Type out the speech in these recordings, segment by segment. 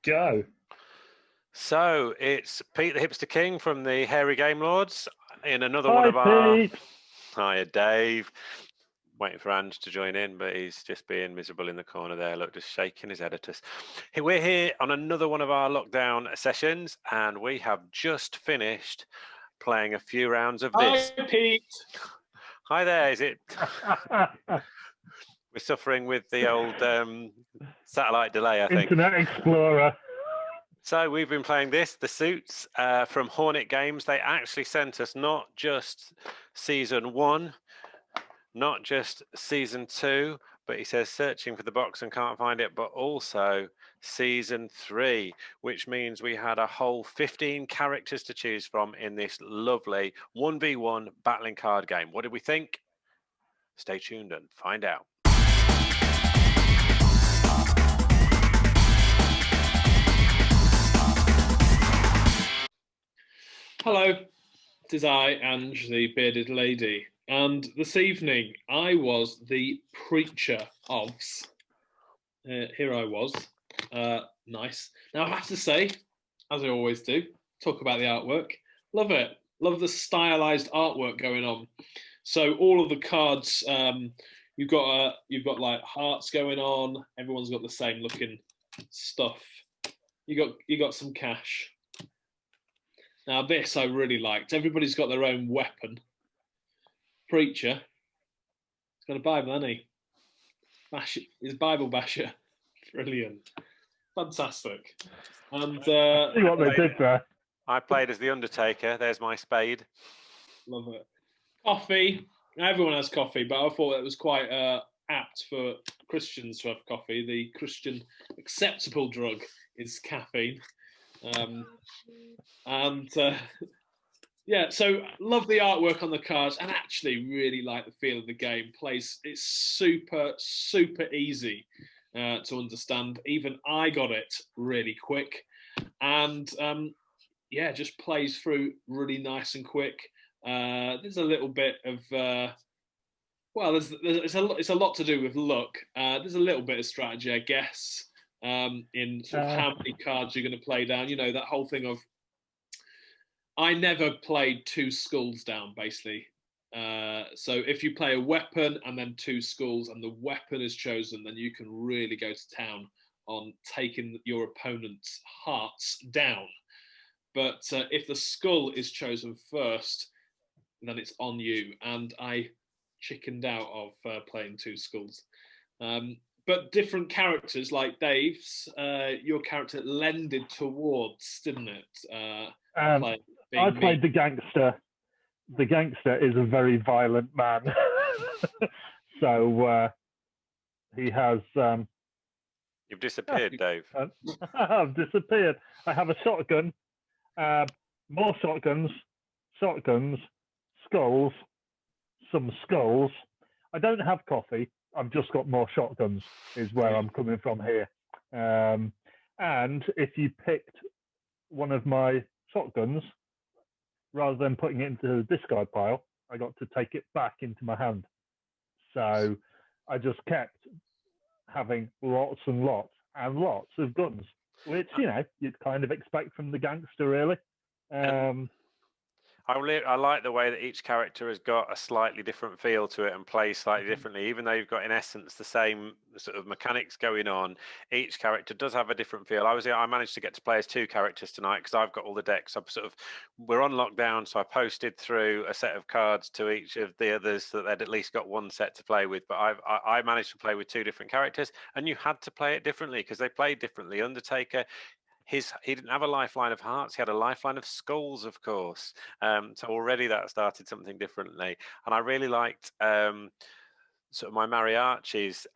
go. So it's Pete the Hipster King from the Hairy Game Lords in another Hi, one of our. Pete. Hiya, Dave. Waiting for Ange to join in, but he's just being miserable in the corner there. Look, just shaking his head at us. We're here on another one of our lockdown sessions, and we have just finished playing a few rounds of this. Hi, Pete. Hi there. Is it? We're suffering with the old satellite delay, I think. Internet Explorer. So we've been playing this, The Suits, from Hornet Games. They actually sent us not just Season 1, not just Season 2, but he says searching for the box and can't find it, but also Season 3, which means we had a whole 15 characters to choose from in this lovely 1v1 battling card game. What did we think? Stay tuned and find out. Hello, it is I, Ange, the bearded lady, and this evening I was the preacher ofs. Here I was. Nice. Now I have to say, as I always do, talk about the artwork. Love it. Love the stylized artwork going on. So all of the cards, you've got like hearts going on. Everyone's got the same looking stuff. You got some cash. Now this I really liked. Everybody's got their own weapon. Preacher, he's got a Bible, hasn't he? His Bible basher. Brilliant. Fantastic. And See what they did there. I played as the Undertaker. There's my spade. Love it. Coffee. Everyone has coffee, but I thought it was quite apt for Christians to have coffee. The Christian acceptable drug is caffeine. Yeah, so love the artwork on the cards and actually really like the feel of the game. It's super easy to understand. Even I got it really quick, and yeah, just plays through really nice and quick. There's a little bit of it's a lot to do with luck. There's a little bit of strategy, I guess, in sort of how many cards you're going to play down. You know, that whole thing of I never played 2 skulls down, basically. So if you play a weapon and then 2 skulls and the weapon is chosen, then you can really go to town on taking your opponent's hearts down. But if the skull is chosen first, then it's on you. And I chickened out of playing 2 skulls. But different characters, like Dave's, your character lended towards, didn't it? I played the gangster. The gangster is a very violent man. So he has... You've disappeared, Dave. I've disappeared. I have a shotgun, more shotguns, skulls, some skulls. I don't have coffee. I've just got more shotguns, is where I'm coming from here. And if you picked one of my shotguns, rather than putting it into the discard pile, I got to take it back into my hand. So I just kept having lots and lots of guns, which, you know, you'd kind of expect from the gangster, really. I like the way that each character has got a slightly different feel to it and plays slightly differently. Even though you've got, in essence, the same sort of mechanics going on, each character does have a different feel. I managed to get to play as 2 characters tonight because I've got all the decks. We're on lockdown, so I posted through a set of cards to each of the others so that they'd at least got one set to play with. But I managed to play with 2 different characters, and you had to play it differently because they played differently. Undertaker, he didn't have a lifeline of hearts. He had a lifeline of skulls, of course. So already that started something differently. And I really liked sort of my Mariachi's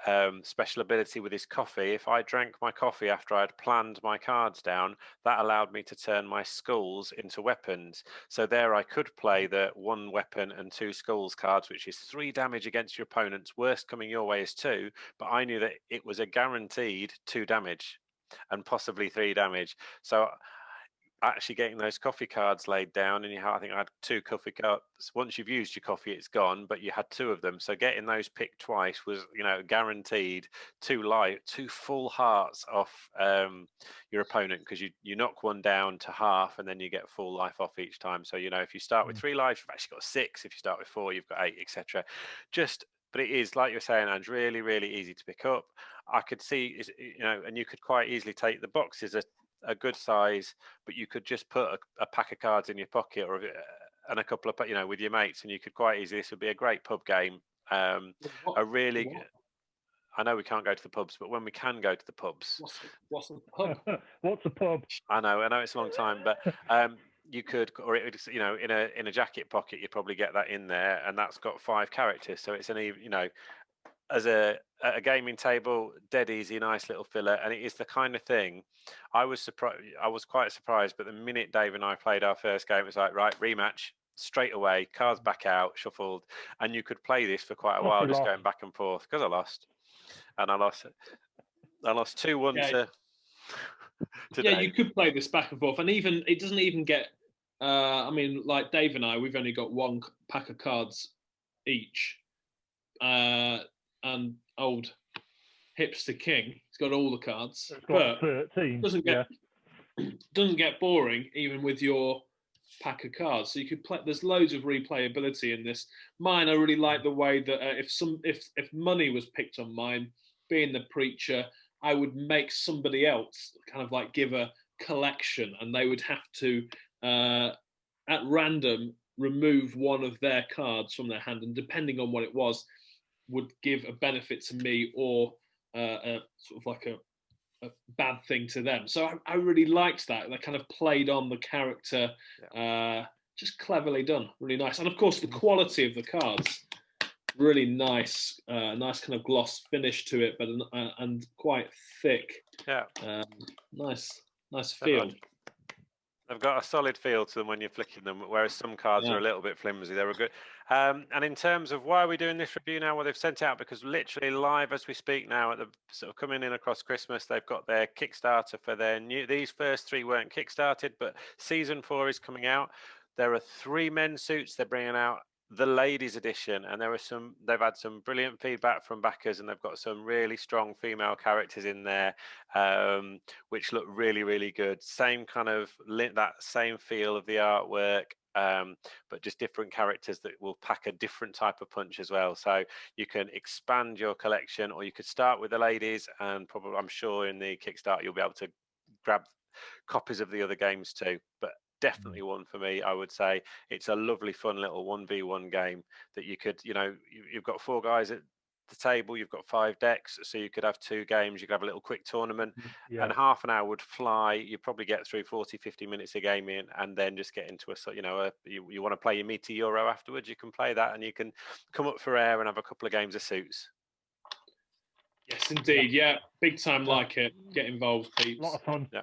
special ability with his coffee. If I drank my coffee after I'd planned my cards down, that allowed me to turn my skulls into weapons. So there I could play the 1 weapon and 2 skulls cards, which is 3 damage against your opponent's. Worst coming your way is 2. But I knew that it was a guaranteed 2 damage. And possibly 3 damage. So actually getting those coffee cards laid down, and I think I had 2 coffee cards. Once you've used your coffee, it's gone, but you had 2 of them. So getting those picked twice was, guaranteed 2 full hearts off your opponent, because you knock one down to half, and then you get full life off each time. So if you start with 3 lives, you've actually got 6. If you start with 4, you've got 8, etc. But it is, like you're saying, and really, really easy to pick up. I could see, and you could quite easily take the boxes a good size, but you could just put a pack of cards in your pocket, and a couple of, with your mates, and you could quite easily. This would be a great pub game. I know we can't go to the pubs, but when we can go to the pubs, what's a pub? What's a pub? I know it's a long time, but you could, or it would, in a jacket pocket, you'd probably get that in there, and that's got 5 characters, so it's as a gaming table, dead easy, nice little filler, and it is the kind of thing. I was quite surprised, but the minute Dave and I played our first game, it was like, right, rematch straight away, cards back out, shuffled, and you could play this for quite a while, just going back and forth, because I lost, and I lost 2-1 to. Yeah, you could play this back and forth, and even it doesn't even get. Like Dave and I, we've only got 1 pack of cards each. And old hipster King, he's got all the cards, but 13. doesn't get boring even with your pack of cards. So you could play. There's loads of replayability in this. Mine, I really like the way that if money was picked on mine, being the preacher, I would make somebody else kind of like give a collection, and they would have to at random remove one of their cards from their hand, and depending on what it was, would give a benefit to me, or a sort of like a bad thing to them. So I really liked that. They kind of played on the character, just cleverly done, really nice. And of course, the quality of the cards, really nice, nice kind of gloss finish to it, but and quite thick. Yeah, nice feel. They've got a solid feel to them when you're flicking them, whereas some cards are a little bit flimsy. They were good. And in terms of why are we doing this review now? Well, they've sent out because literally live as we speak now, at the sort of coming in across Christmas, they've got their Kickstarter for their new. These first 3 weren't kickstarted, but season 4 is coming out. There are 3 men's suits they're bringing out, the ladies edition, and they've had some brilliant feedback from backers, and they've got some really strong female characters in there, which look really, really good. Same kind of that same feel of the artwork, but just different characters that will pack a different type of punch as well. So you can expand your collection, or you could start with the ladies, and probably, I'm sure in the Kickstarter you'll be able to grab copies of the other games too. But definitely one for me. I would say it's a lovely, fun little 1v1 game that you could, you've got 4 guys at the table, you've got 5 decks, so you could have 2 games, you could have a little quick tournament, and half an hour would fly. You probably get through 40-50 minutes of gaming, and then just get into you want to play your Meteor Euro afterwards, you can play that, and you can come up for air and have a couple of games of suits. Yes, indeed. Yeah, big time. Like it. Get involved, peeps. A lot of fun. Yeah,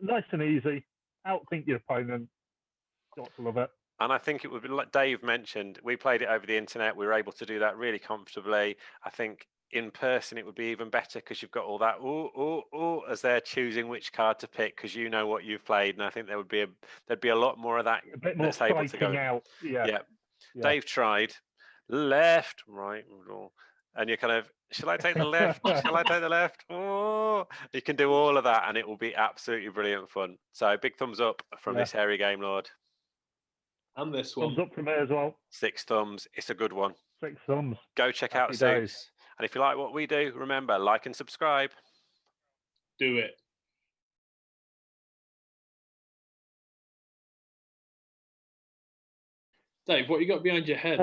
nice and easy. Outthink your opponent. Got to love it. And I think it would be, like Dave mentioned, we played it over the internet. We were able to do that really comfortably. I think in person it would be even better, because you've got all that as they're choosing which card to pick, because you know what you've played. And I think there'd be a lot more of that. A bit more striking out. Yeah. Dave tried left, right, and you're kind of, shall I take the left? Shall I take the left? Oh, you can do all of that, and it will be absolutely brilliant fun. So big thumbs up from this hairy game lord. And this one. Thumbs up from me as well. 6 thumbs. It's a good one. 6 thumbs. Go check out Suits. And if you like what we do, remember, like and subscribe. Do it. Dave, what you got behind your head?